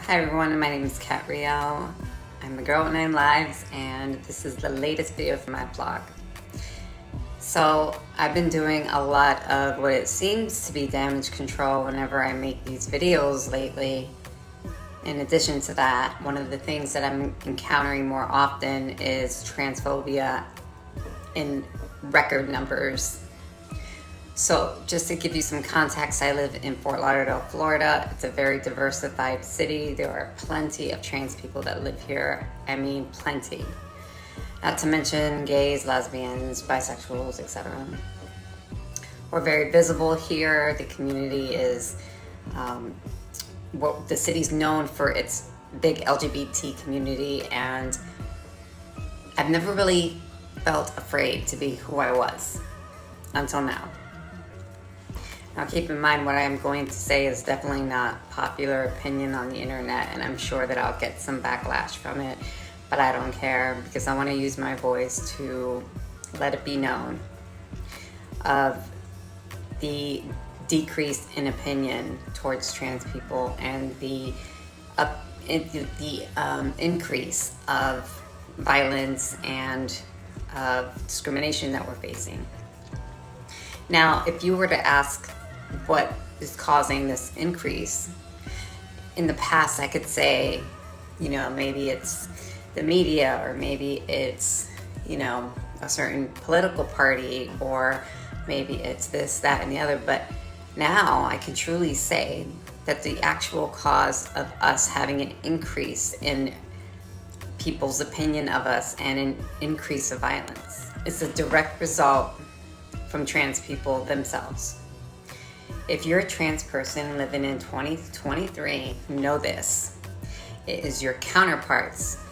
Hi everyone, my name is Kat Riel. I'm a girl with 9 lives and this is the latest video for my blog. So I've been doing a lot of what it seems to be damage control whenever I make these videos lately. In addition to that, one of the things that I'm encountering more often is transphobia in record numbers. So just to give you some context, I live in Fort Lauderdale, Florida. It's a very diversified city. There are plenty of trans people that live here. I mean, plenty. Not to mention gays, lesbians, bisexuals, etc. We're very visible here. The community is, the city's known for its big LGBT community, and I've never really felt afraid to be who I was until now. Now keep in mind, what I'm going to say is definitely not popular opinion on the internet, and I'm sure that I'll get some backlash from it, but I don't care because I want to use my voice to let it be known of the decrease in opinion towards trans people and the increase of violence and discrimination that we're facing. Now, if you were to ask what is causing this increase, in the past I could say, maybe it's the media, or maybe it's, a certain political party, or maybe it's this, that, and the other. But now I can truly say that the actual cause of us having an increase in people's opinion of us and an increase of violence is a direct result from trans people themselves. If you're a trans person living in 2023, know this. It is your counterparts,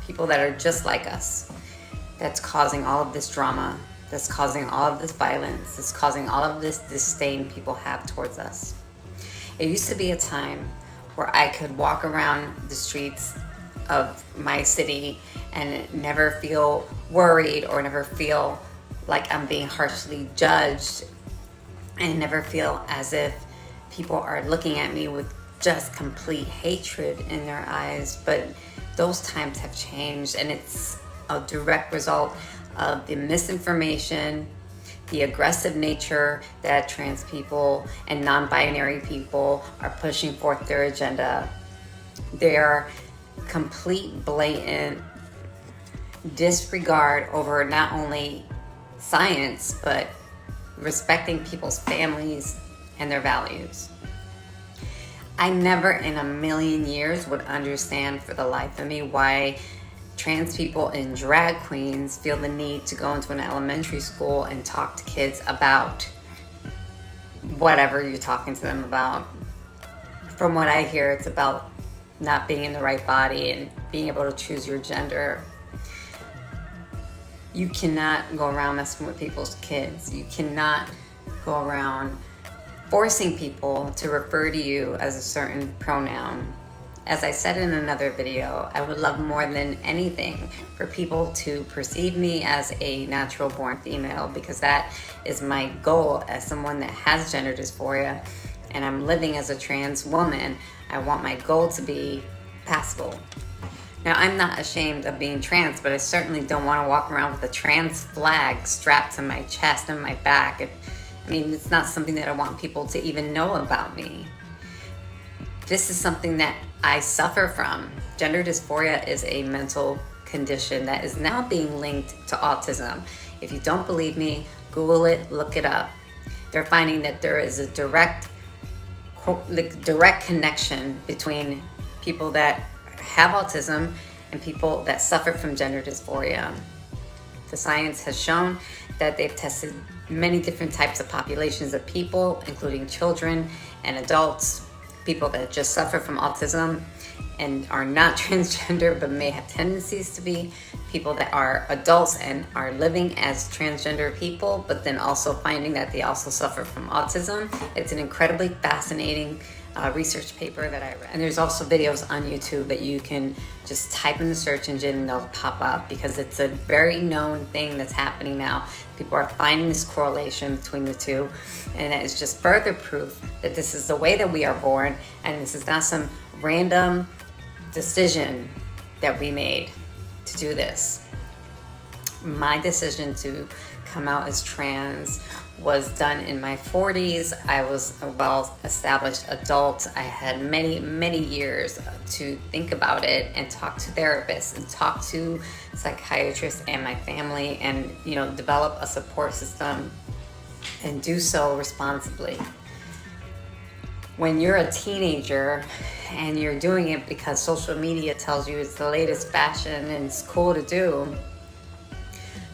people that are just like us, that's causing all of this drama, that's causing all of this violence, that's causing all of this disdain people have towards us. It used to be a time where I could walk around the streets of my city and never feel worried or never feel like I'm being harshly judged, and never feel as if people are looking at me with just complete hatred in their eyes. But those times have changed, and it's a direct result of the misinformation, the aggressive nature that trans people and non-binary people are pushing forth their agenda. Their complete blatant disregard over not only science, but respecting people's families and their values. I never in a million years would understand for the life of me why trans people and drag queens feel the need to go into an elementary school and talk to kids about whatever you're talking to them about. From what I hear, it's about not being in the right body and being able to choose your gender. You cannot go around messing with people's kids. You cannot go around forcing people to refer to you as a certain pronoun. As I said in another video, I would love more than anything for people to perceive me as a natural born female, because that is my goal as someone that has gender dysphoria and I'm living as a trans woman. I want my goal to be passable. Now, I'm not ashamed of being trans, but I certainly don't want to walk around with a trans flag strapped to my chest and my back. It's not something that I want people to even know about me. This is something that I suffer from. Gender dysphoria is a mental condition that is now being linked to autism. If you don't believe me, Google it, look it up. They're finding that there is a direct connection between people that have autism and people that suffer from gender dysphoria. The science has shown that they've tested many different types of populations of people, including children and adults, people that just suffer from autism and are not transgender but may have tendencies to be, people that are adults and are living as transgender people, but then also finding that they also suffer from autism. It's an incredibly fascinating research paper that I read. And there's also videos on YouTube that you can just type in the search engine and they'll pop up, because it's a very known thing that's happening now. People are finding this correlation between the two, and it is just further proof that this is the way that we are born, and this is not some random decision that we made to do this. My decision to come out as trans was done in my 40s. I was a well-established adult. I had many years to think about it and talk to therapists and talk to psychiatrists and my family, and develop a support system and do so responsibly. When you're a teenager and you're doing it because social media tells you it's the latest fashion and it's cool to do,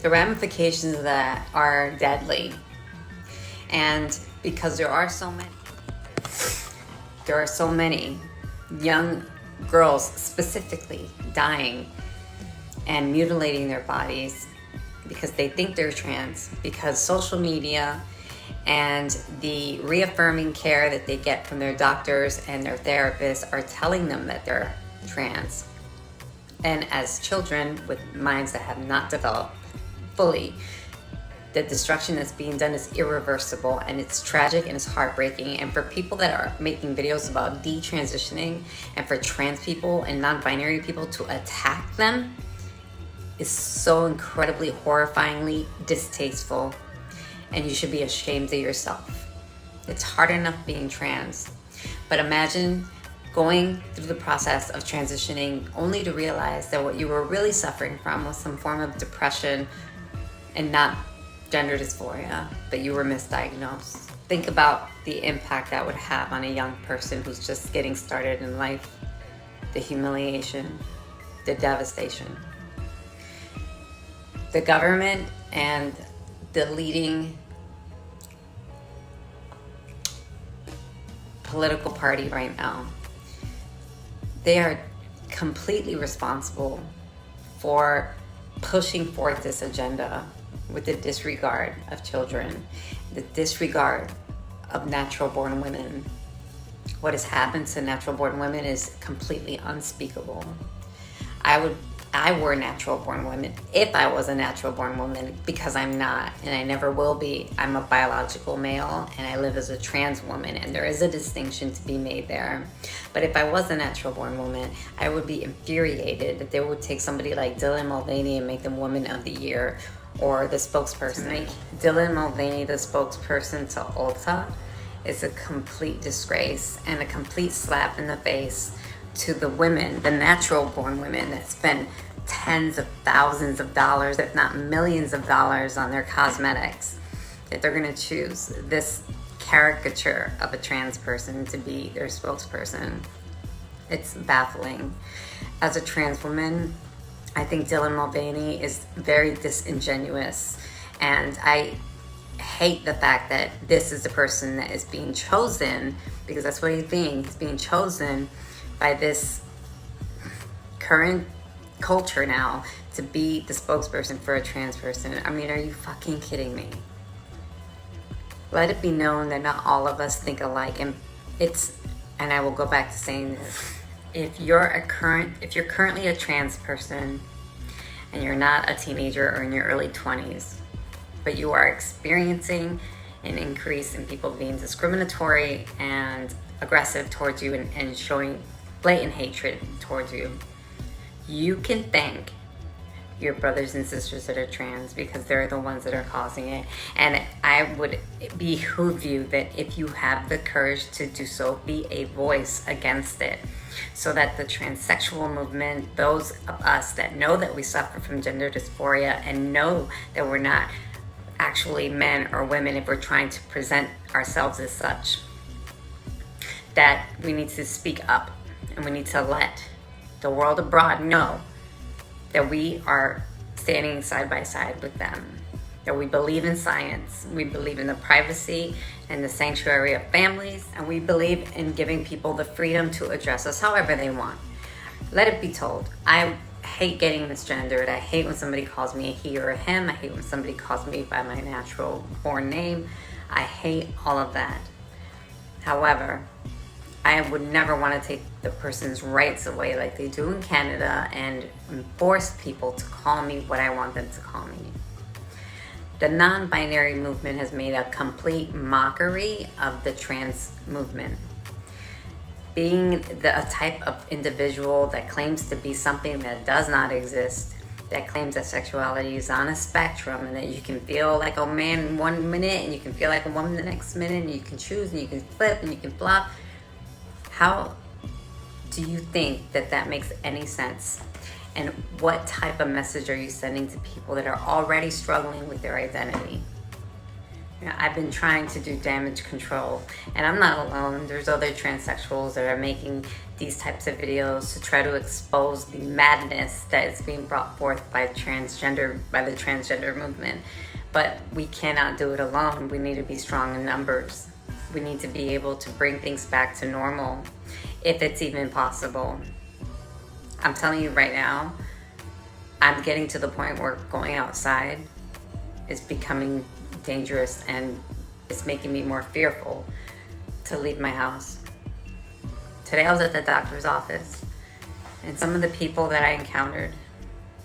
the ramifications of that are deadly. And because there are so many young girls specifically dying and mutilating their bodies because they think they're trans, because social media and the reaffirming care that they get from their doctors and their therapists are telling them that they're trans. And as children with minds that have not developed fully, the destruction that's being done is irreversible, and it's tragic and it's heartbreaking. And for people that are making videos about detransitioning, and for trans people and non-binary people to attack them, is so incredibly horrifyingly distasteful, and you should be ashamed of yourself. It's hard enough being trans, but imagine going through the process of transitioning only to realize that what you were really suffering from was some form of depression and not gender dysphoria, but you were misdiagnosed. Think about the impact that would have on a young person who's just getting started in life. The humiliation, the devastation. The government and the leading political party right now, they are completely responsible for pushing forth this agenda with the disregard of children, the disregard of natural-born women. What has happened to natural-born women is completely unspeakable. I were natural-born women if I was a natural-born woman, because I'm not, and I never will be. I'm a biological male, and I live as a trans woman, and there is a distinction to be made there. But if I was a natural-born woman, I would be infuriated that they would take somebody like Dylan Mulvaney and make them Woman of the Year, or the spokesperson. To make Dylan Mulvaney the spokesperson to Ulta is a complete disgrace and a complete slap in the face to the women, the natural-born women that spend tens of thousands of dollars, if not millions of dollars, on their cosmetics, that they're going to choose this caricature of a trans person to be their spokesperson. It's baffling. As a trans woman, I think Dylan Mulvaney is very disingenuous, and I hate the fact that this is the person that is being chosen, because that's what he's being. He's being chosen by this current culture now to be the spokesperson for a trans person. I mean, are you fucking kidding me? Let it be known that not all of us think alike, and I will go back to saying this. If you're currently a trans person and you're not a teenager or in your early 20s, but you are experiencing an increase in people being discriminatory and aggressive towards you and showing blatant hatred towards you, you can thank your brothers and sisters that are trans, because they're the ones that are causing it. And I would behoove you that if you have the courage to do so, be a voice against it, so that the transsexual movement, those of us that know that we suffer from gender dysphoria and know that we're not actually men or women if we're trying to present ourselves as such, that we need to speak up, and we need to let the world abroad know that we are standing side by side with them, that we believe in science, we believe in the privacy and the sanctuary of families, and we believe in giving people the freedom to address us however they want. Let it be told, I hate getting misgendered. I hate when somebody calls me a he or a him. I hate when somebody calls me by my natural born name. I hate all of that. However, I would never want to take the person's rights away like they do in Canada and force people to call me what I want them to call me. The non-binary movement has made a complete mockery of the trans movement. being a type of individual that claims to be something that does not exist, that claims that sexuality is on a spectrum and that you can feel like a man 1 minute and you can feel like a woman the next minute, and you can choose and you can flip and you can flop. How do you think that makes any sense? And what type of message are you sending to people that are already struggling with their identity? You know, I've been trying to do damage control, and I'm not alone. There's other transsexuals that are making these types of videos to try to expose the madness that is being brought forth by the transgender movement. But we cannot do it alone. We need to be strong in numbers. We need to be able to bring things back to normal, if it's even possible. I'm telling you right now, I'm getting to the point where going outside is becoming dangerous, and it's making me more fearful to leave my house. Today I was at the doctor's office, and some of the people that I encountered,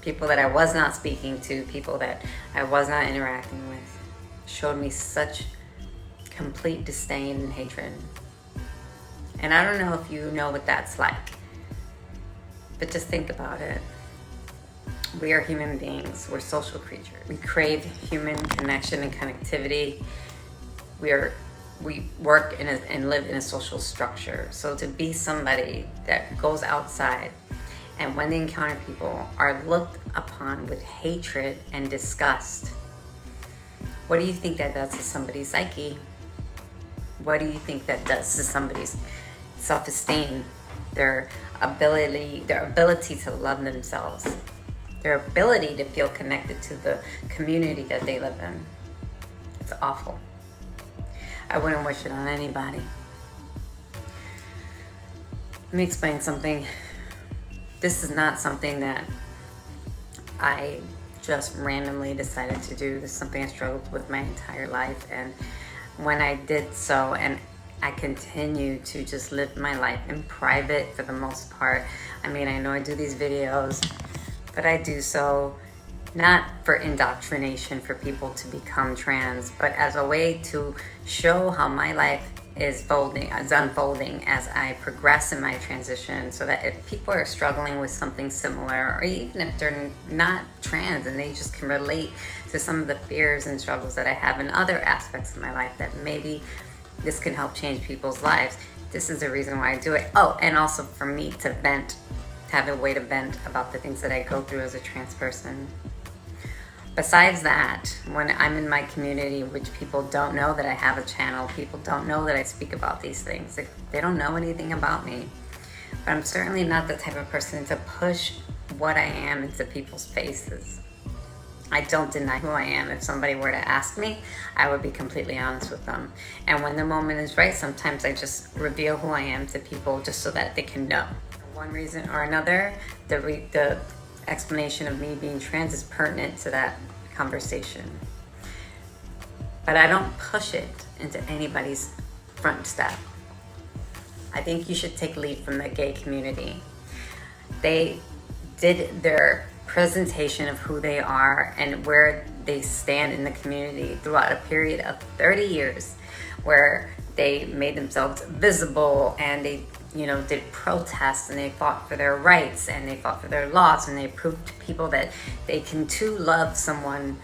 people that I was not speaking to, people that I was not interacting with, showed me such complete disdain and hatred. And I don't know if you know what that's like, but just think about it. We are human beings. We're social creatures. We crave human connection and connectivity. We work and live in a social structure. So to be somebody that goes outside and when they encounter people are looked upon with hatred and disgust, what do you think that does to somebody's psyche? What do you think that does to somebody's self-esteem, their ability to love themselves, their ability to feel connected to the community that they live in? It's awful. I wouldn't wish it on anybody. Let me explain something. This is not something that I just randomly decided to do. This is something I struggled with my entire life, and when I did so, and I continue to just live my life in private for the most part. I mean, I know I do these videos, but I do so not for indoctrination for people to become trans, but as a way to show how my life is unfolding as I progress in my transition, so that if people are struggling with something similar, or even if they're not trans and they just can relate to some of the fears and struggles that I have in other aspects of my life, that maybe this can help change people's lives. This is the reason why I do it. Oh, and also for me to vent, have a way to vent about the things that I go through as a trans person. Besides that, when I'm in my community, which people don't know that I have a channel, people don't know that I speak about these things. They don't know anything about me. But I'm certainly not the type of person to push what I am into people's faces. I don't deny who I am. If somebody were to ask me, I would be completely honest with them. And when the moment is right, sometimes I just reveal who I am to people just so that they can know. For one reason or another, the explanation of me being trans is pertinent to that conversation. But I don't push it into anybody's front step. I think you should take lead from the gay community. They did their presentation of who they are and where they stand in the community throughout a period of 30 years, where they made themselves visible and they did protests and they fought for their rights and they fought for their laws, and they proved to people that they can too love someone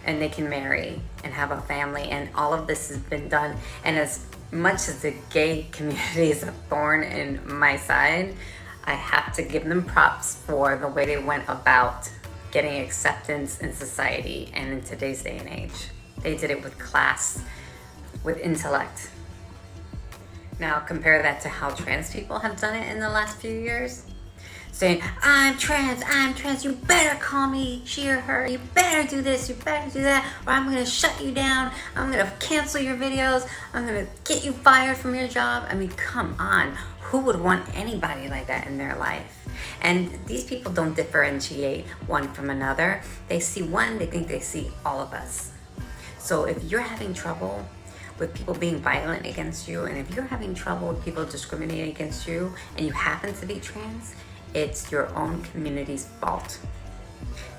and they can marry and have a family, and all of this has been done. And as much as the gay community is a thorn in my side, I have to give them props for the way they went about getting acceptance in society and in today's day and age. They did it with class, with intellect. Now compare that to how trans people have done it in the last few years. Saying, I'm trans, you better call me she or her, you better do this, you better do that, or I'm gonna shut you down, I'm gonna cancel your videos, I'm gonna get you fired from your job. I mean, come on, who would want anybody like that in their life? And these people don't differentiate one from another. They see one, they think they see all of us. So if you're having trouble with people being violent against you, and if you're having trouble with people discriminating against you, and you happen to be trans, it's your own community's fault.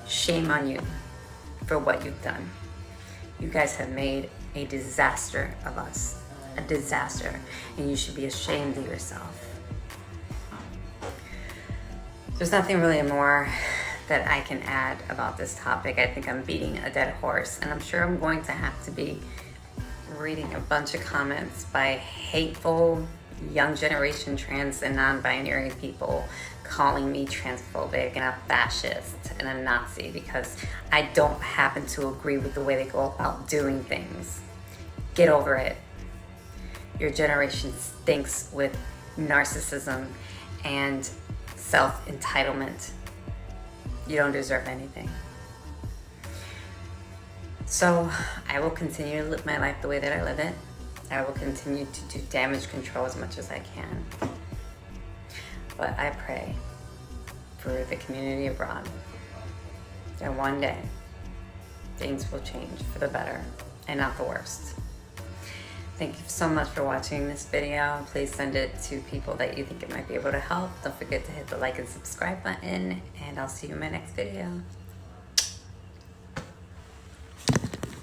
Shame on you for what you've done. You guys have made a disaster of us. a disaster, and you should be ashamed of yourself. There's nothing really more that I can add about this topic. I think I'm beating a dead horse, and I'm sure I'm going to have to be reading a bunch of comments by hateful young generation trans and non-binary people calling me transphobic and a fascist and a Nazi because I don't happen to agree with the way they go about doing things. Get over it. Your generation stinks with narcissism and self-entitlement. You don't deserve anything. So I will continue to live my life the way that I live it. I will continue to do damage control as much as I can. But I pray for the community abroad that one day things will change for the better and not the worst. Thank you so much for watching this video. Please send it to people that you think it might be able to help. Don't forget to hit the like and subscribe button, and I'll see you in my next video.